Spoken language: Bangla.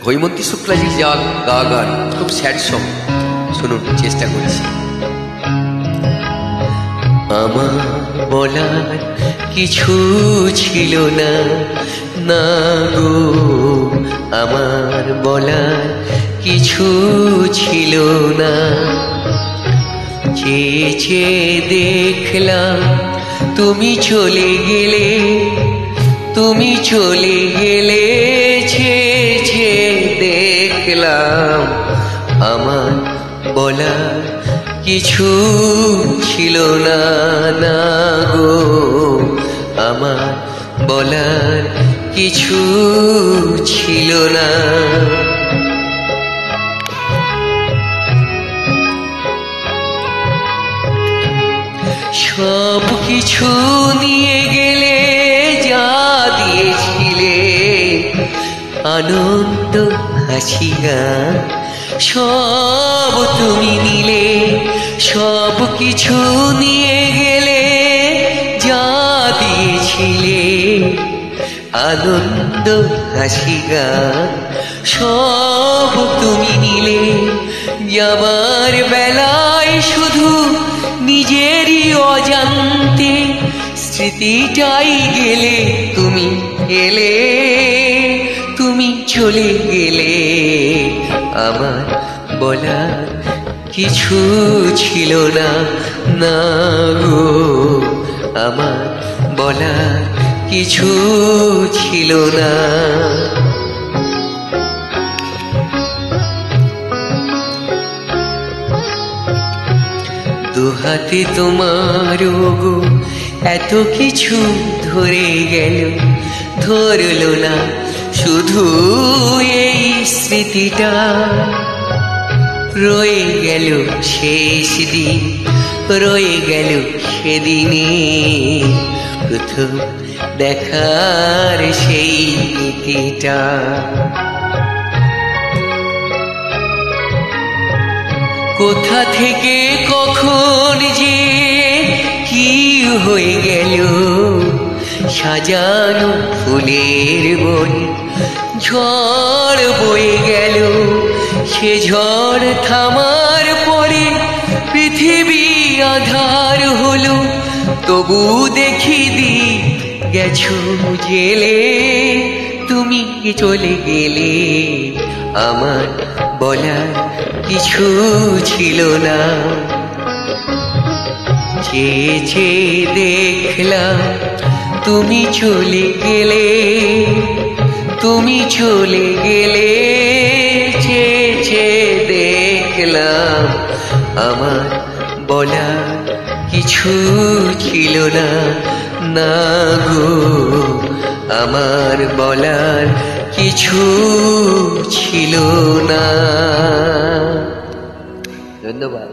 হৈমন্তী শুক্লাজির গাওয়া গান, খুব স্যাড সং। শুনুন, চেষ্টা করছি। আমার বলার কিছু ছিল না, না গো, আমার বলার কিছু ছিল না। চেয়ে চেয়ে দেখলাম তুমি চলে গেলে, তুমি চলে গেলে। চেয়ে চেয়ে দেখলাম আমার বলার কিছু ছিল না, না গো, আমার বলার কিছু ছিল না। সব কিছু নিয়ে গেলে, যা দিয়েছিলে আনন্দ হাসি গান, সব তুমি নিলে। সব কিছু নিয়ে গেলে, যা দিয়েছিলে আনন্দ হাসি গান, সব তুমি নিলে। যাবার বেলায় শুধু নিজেরই অজান্তে স্মৃতিটাই গেলে, তুমি এলে, তুমি চলে গেলে। আমার বলার কিছু ছিল না, না গো, আমার বলার কিছু ছিল না। দুহাতে তোমার গো এত কিছু ধরে গেল, ধরল না শুধু এই স্মৃতিটা। রয়ে গেল শেষ দিন, রয়ে গেল সেদিনে প্রথম দেখার সেই নীতিটা। কোথা থেকে কখন যে কি হয়ে গেল, সাজানো ফুলের বন ঝড় বয়ে গেল। সে ঝড় থামার পরে পৃথিবী আধার হলো, তবু দেখি দি গেছো জেলে, তুমি চলে গেলে। আমার বলার কিছু ছিল না। চেয়ে চেয়ে দেখলাম তুমি চলে গেলে, তুমি চলে গেলে। চেয়ে চেয়ে দেখলাম আমার বলার কিছু ছিল না, না গো, আমার বলার কিছু ছিল না। ধন্যবাদ।